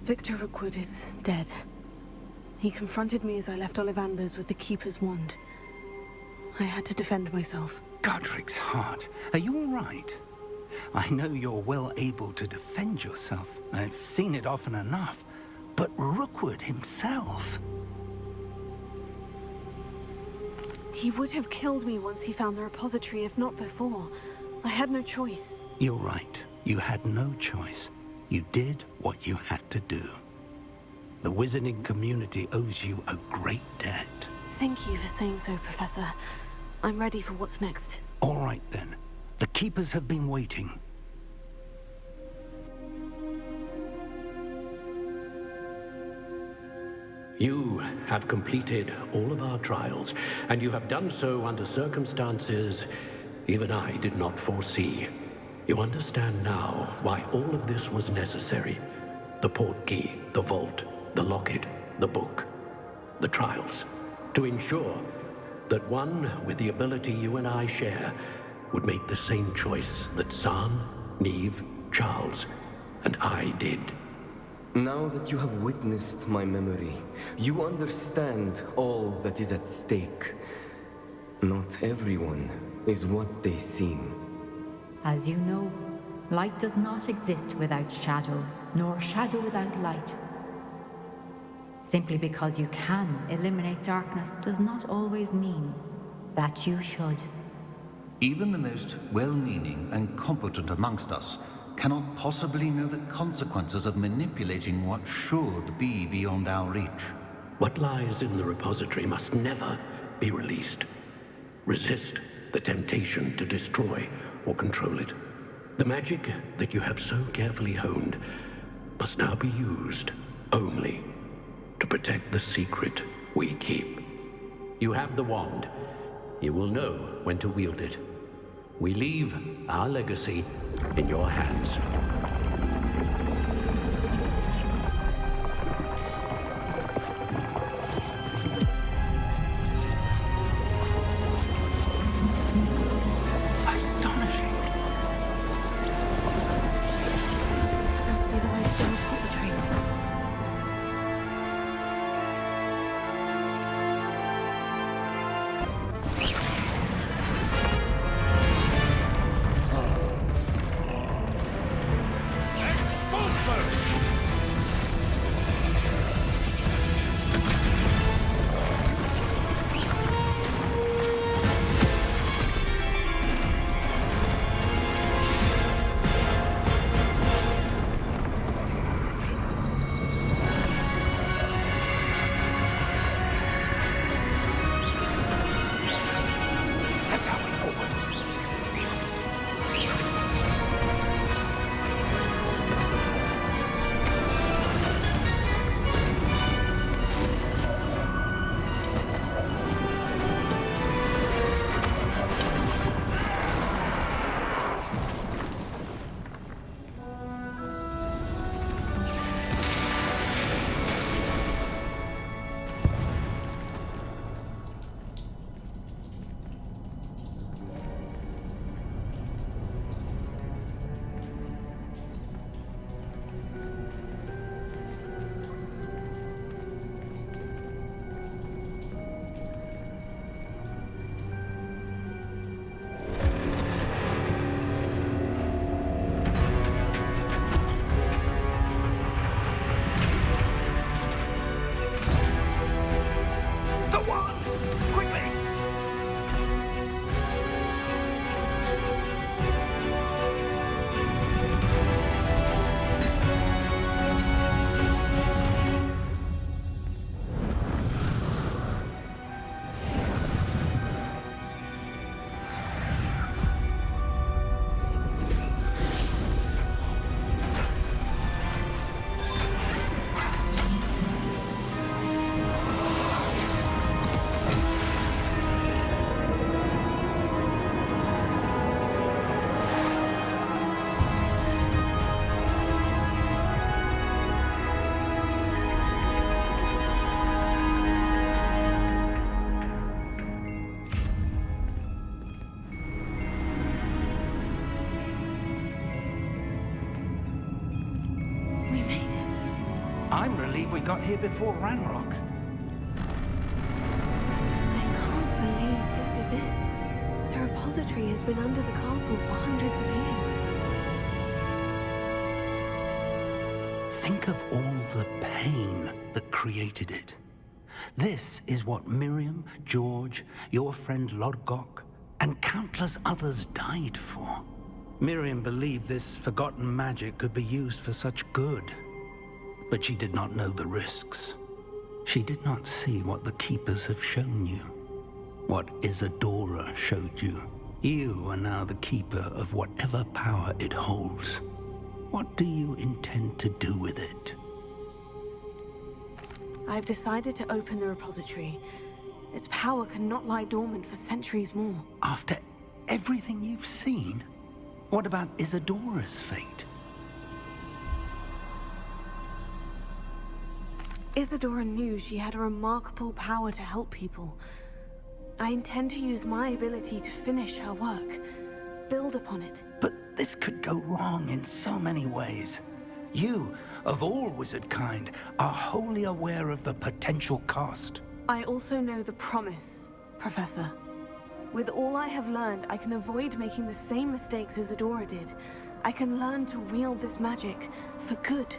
Victor Rookwood is dead. He confronted me as I left Ollivander's with the Keeper's wand. I had to defend myself. Godric's heart. Are you all right? I know you're well able to defend yourself. I've seen it often enough. But Rookwood himself... He would have killed me once he found the repository, if not before. I had no choice. You're right. You had no choice. You did what you had to do. The wizarding community owes you a great debt. Thank you for saying so, Professor. I'm ready for what's next. All right, then. The Keepers have been waiting. You have completed all of our trials, and you have done so under circumstances even I did not foresee. You understand now why all of this was necessary. The portkey, the vault, the locket, the book, the trials. To ensure that one with the ability you and I share would make the same choice that San, Neve, Charles, and I did. Now that you have witnessed my memory, you understand all that is at stake. Not everyone is what they seem. As you know, light does not exist without shadow, nor shadow without light. Simply because you can eliminate darkness does not always mean that you should. Even the most well-meaning and competent amongst us cannot possibly know the consequences of manipulating what should be beyond our reach. What lies in the repository must never be released. Resist the temptation to destroy or control it. The magic that you have so carefully honed must now be used only to protect the secret we keep. You have the wand. You will know when to wield it. We leave our legacy in your hands. Astonishing. Must be the way to the repository. believe we got here before Ranrock. I can't believe this is it. The repository has been under the castle for hundreds of years. Think of all the pain that created it. This is what Miriam, George, your friend Lodgok, and countless others died for. Miriam believed this forgotten magic could be used for such good. But she did not know the risks. She did not see what the Keepers have shown you. What Isadora showed you. You are now the Keeper of whatever power it holds. What do you intend to do with it? I've decided to open the repository. Its power cannot lie dormant for centuries more. After everything you've seen? What about Isadora's fate? Isadora knew she had a remarkable power to help people. I intend to use my ability to finish her work, build upon it. But this could go wrong in so many ways. You, of all wizard kind, are wholly aware of the potential cost. I also know the promise, Professor. With all I have learned, I can avoid making the same mistakes Isadora did. I can learn to wield this magic for good.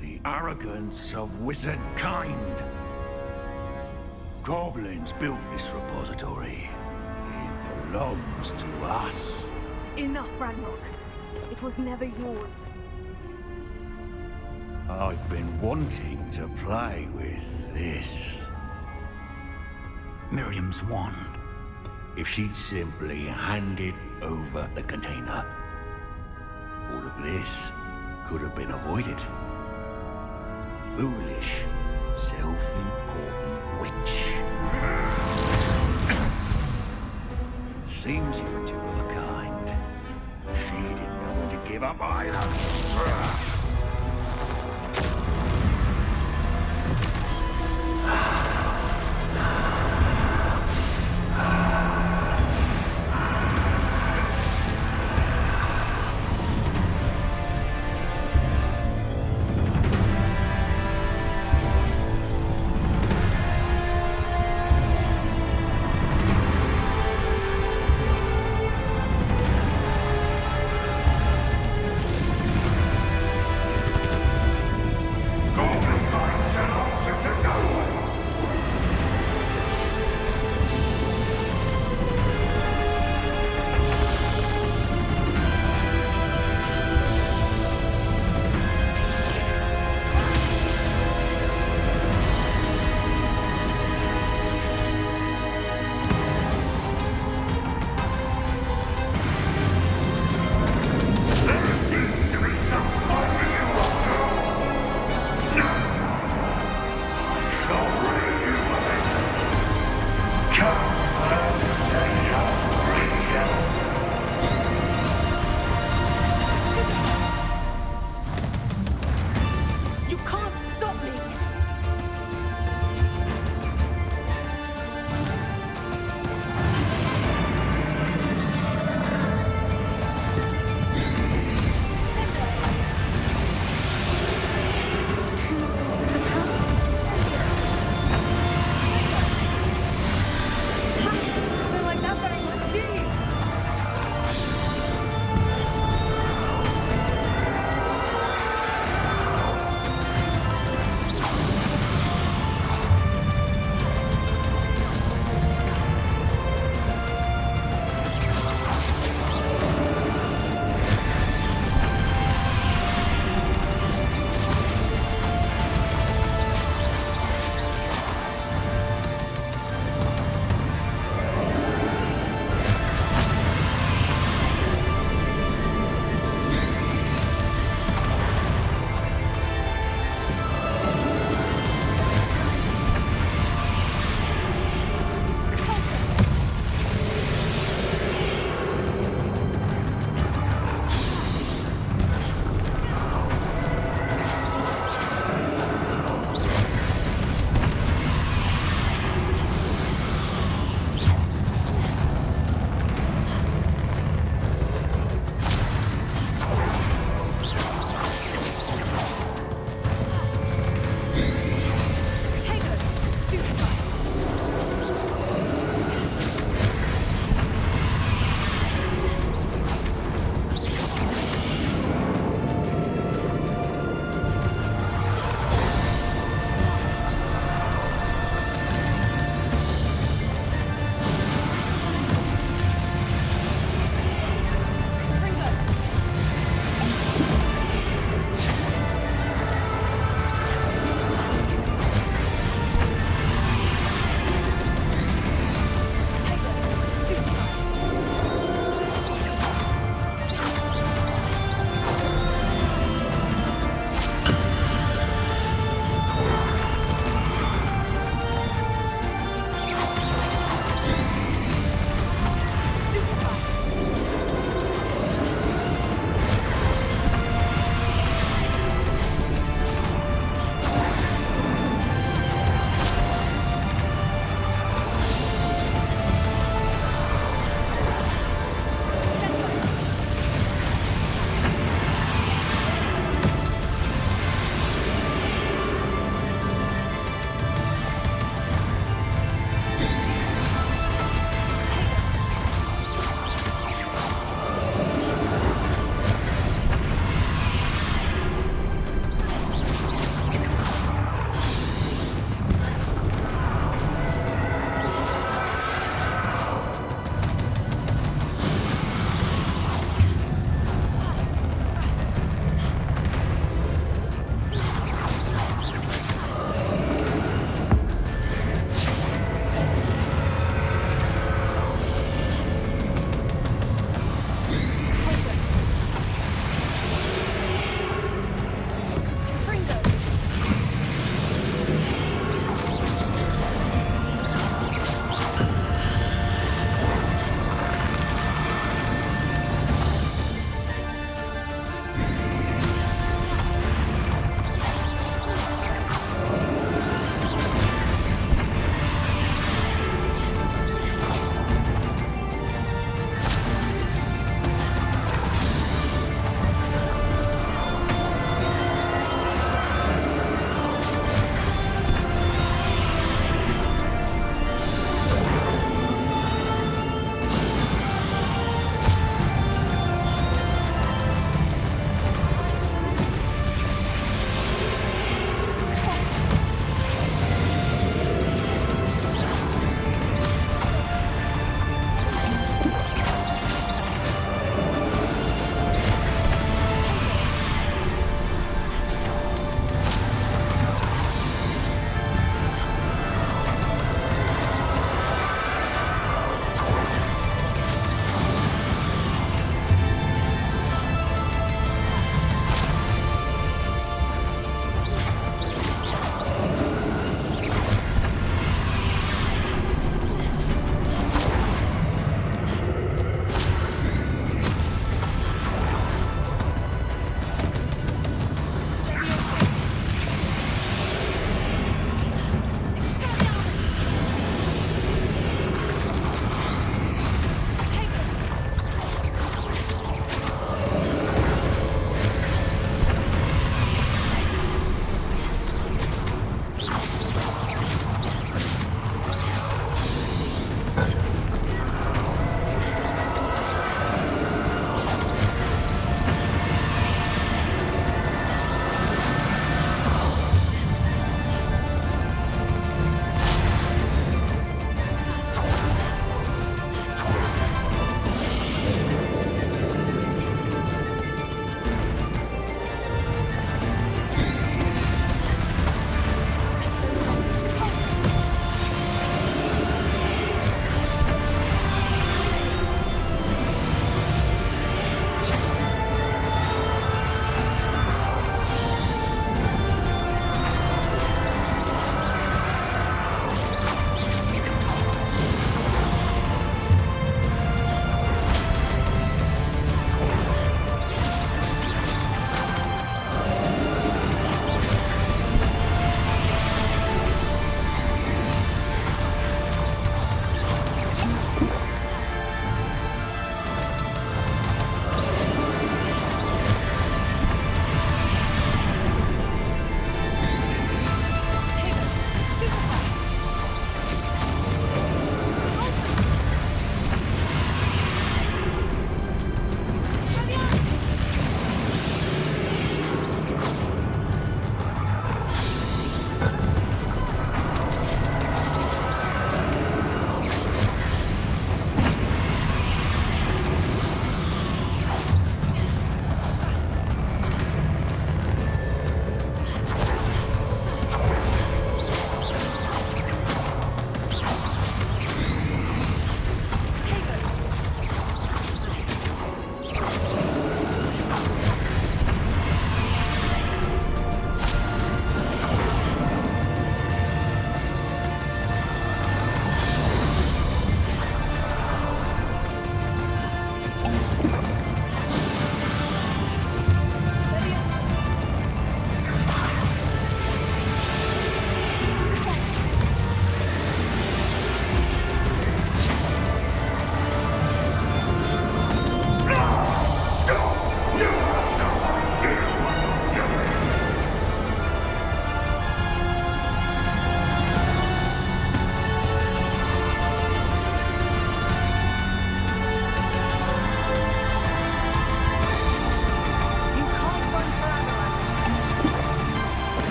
The arrogance of wizard kind. Goblins built this repository. It belongs to us. Enough, Ranrock. It was never yours. I've been wanting to play with this. Miriam's wand. If she'd simply handed over the container, all of this could have been avoided. Foolish, self-important witch. Seems you're two of a kind. She didn't know when to give up either.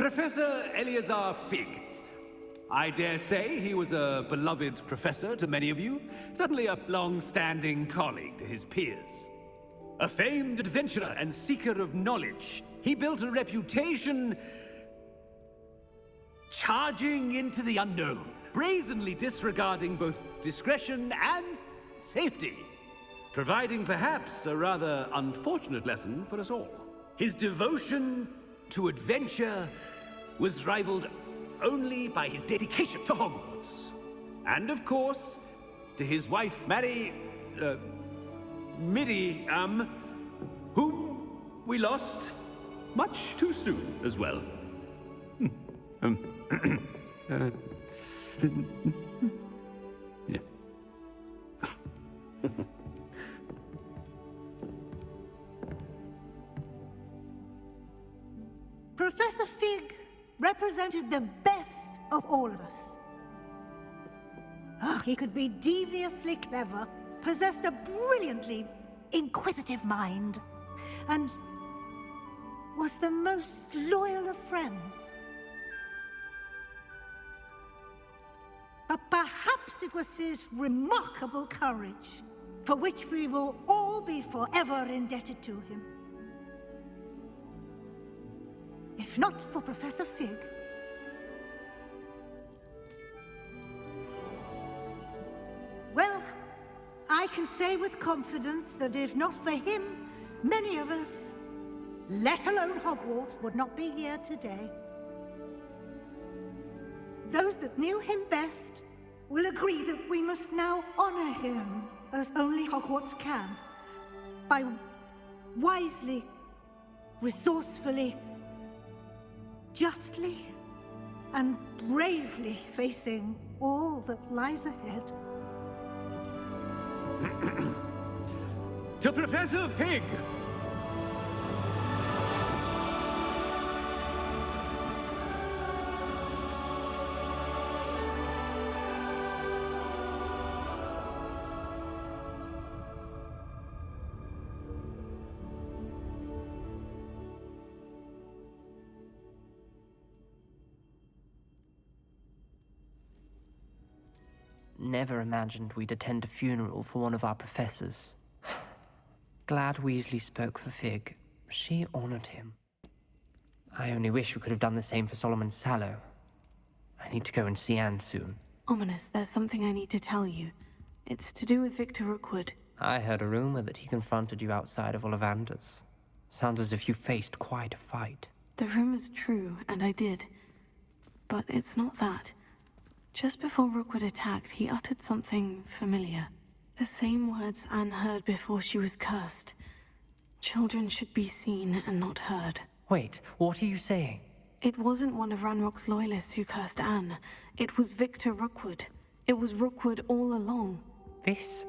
Professor Eleazar Fig. I dare say he was a beloved professor to many of you, certainly a long-standing colleague to his peers. A famed adventurer and seeker of knowledge, he built a reputation charging into the unknown, brazenly disregarding both discretion and safety, providing perhaps a rather unfortunate lesson for us all. His devotion to adventure was rivaled only by his dedication to Hogwarts. And of course, to his wife, Midi, whom we lost much too soon as well. Yeah. Professor Fig represented the best of all of us. He could be deviously clever, possessed a brilliantly inquisitive mind, and was the most loyal of friends. But perhaps it was his remarkable courage, for which we will all be forever indebted to him. If not for Professor Fig, well, I can say with confidence that if not for him, many of us, let alone Hogwarts, would not be here today. Those that knew him best will agree that we must now honor him as only Hogwarts can, by wisely, resourcefully, justly, and bravely facing all that lies ahead. To Professor Fig! Never imagined we'd attend a funeral for one of our professors. Glad Weasley spoke for Fig. She honored him. I only wish we could have done the same for Solomon Sallow. I need to go and see Anne soon. Ominous, there's something I need to tell you. It's to do with Victor Rookwood. I heard a rumor that he confronted you outside of Ollivander's. Sounds as if you faced quite a fight. The rumor's true, and I did. But it's not that. Just before Rookwood attacked, he uttered something familiar. The same words Anne heard before she was cursed. Children should be seen and not heard. Wait, what are you saying? It wasn't one of Ranrock's loyalists who cursed Anne. It was Victor Rookwood. It was Rookwood all along. This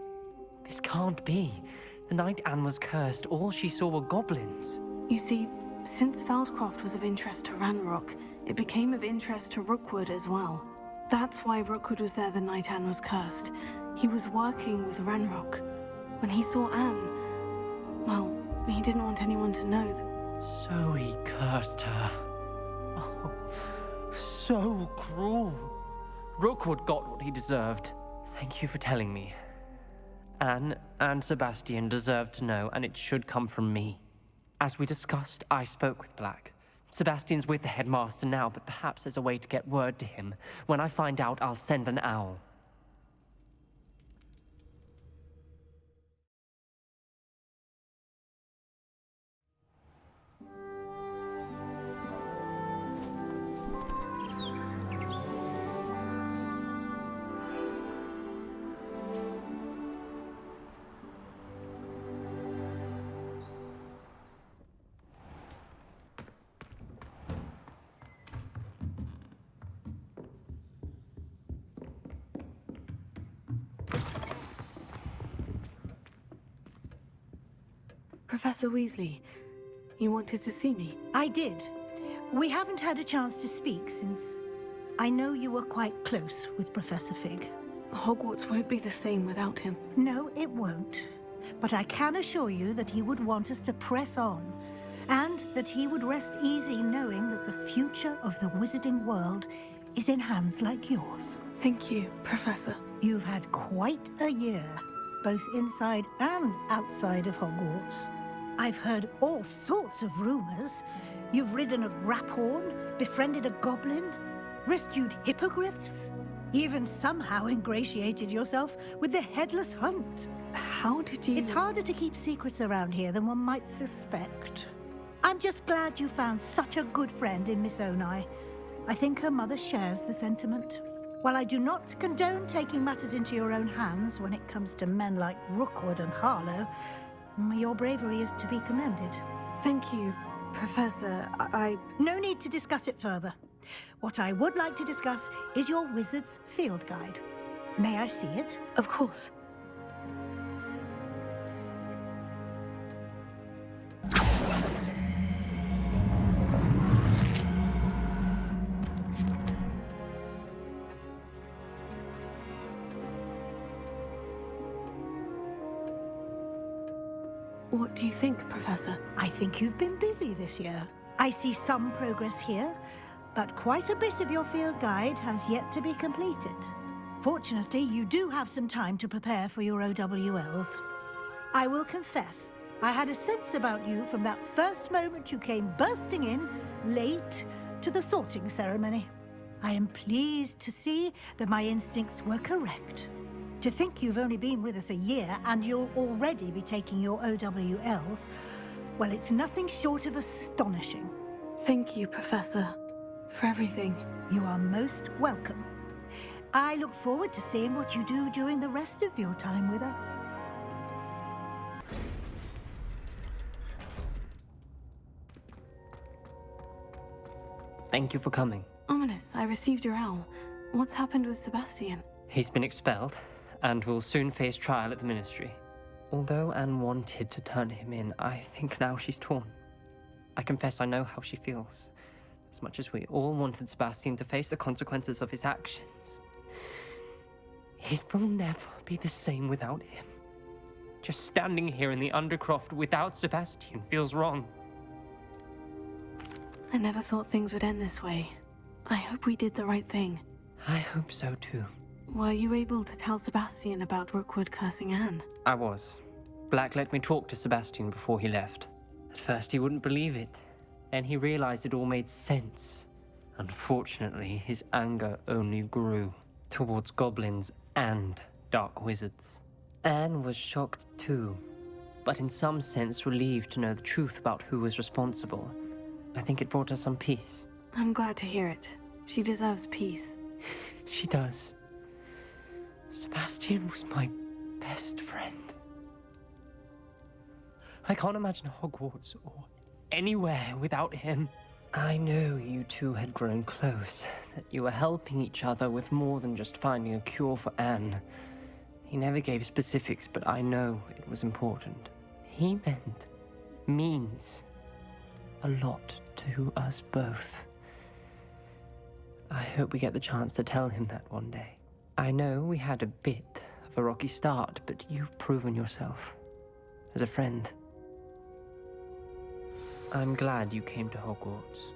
can't be. The night Anne was cursed, all she saw were goblins. You see, since Feldcroft was of interest to Ranrock, it became of interest to Rookwood as well. That's why Rookwood was there the night Anne was cursed. He was working with Ranrock. When he saw Anne, well, he didn't want anyone to know that... So he cursed her. Oh, so cruel. Rookwood got what he deserved. Thank you for telling me. Anne and Sebastian deserve to know, and it should come from me. As we discussed, I spoke with Black. Sebastian's with the headmaster now, but perhaps there's a way to get word to him. When I find out, I'll send an owl. Professor Weasley, you wanted to see me? I did. We haven't had a chance to speak since I know you were quite close with Professor Fig. Hogwarts won't be the same without him. No, it won't. But I can assure you that he would want us to press on and that he would rest easy knowing that the future of the wizarding world is in hands like yours. Thank you, Professor. You've had quite a year, both inside and outside of Hogwarts. I've heard all sorts of rumors. You've ridden a graphorn, befriended a goblin, rescued hippogriffs, even somehow ingratiated yourself with the Headless Hunt. How did you... It's harder to keep secrets around here than one might suspect. I'm just glad you found such a good friend in Miss Onai. I think her mother shares the sentiment. While I do not condone taking matters into your own hands when it comes to men like Rookwood and Harlow, your bravery is to be commended. Thank you, Professor. No need to discuss it further. What I would like to discuss is your wizard's field guide. May I see it? Of course. What do you think, Professor? I think you've been busy this year. I see some progress here, but quite a bit of your field guide has yet to be completed. Fortunately, you do have some time to prepare for your OWLs. I will confess, I had a sense about you from that first moment you came bursting in, late, to the sorting ceremony. I am pleased to see that my instincts were correct. To think you've only been with us a year and you'll already be taking your OWLs, well, it's nothing short of astonishing. Thank you, Professor, for everything. You are most welcome. I look forward to seeing what you do during the rest of your time with us. Thank you for coming. Ominous, I received your owl. What's happened with Sebastian? He's been expelled, and will soon face trial at the Ministry. Although Anne wanted to turn him in, I think now she's torn. I confess I know how she feels. As much as we all wanted Sebastian to face the consequences of his actions. It will never be the same without him. Just standing here in the Undercroft without Sebastian feels wrong. I never thought things would end this way. I hope we did the right thing. I hope so too. Were you able to tell Sebastian about Rookwood cursing Anne? I was. Black let me talk to Sebastian before he left. At first he wouldn't believe it. Then he realized it all made sense. Unfortunately, his anger only grew towards goblins and dark wizards. Anne was shocked too, but in some sense relieved to know the truth about who was responsible. I think it brought her some peace. I'm glad to hear it. She deserves peace. She does. Sebastian was my best friend. I can't imagine Hogwarts or anywhere without him. I know you two had grown close, that you were helping each other with more than just finding a cure for Anne. He never gave specifics, but I know it was important. He means a lot to us both. I hope we get the chance to tell him that one day. I know we had a bit of a rocky start, but you've proven yourself as a friend. I'm glad you came to Hogwarts.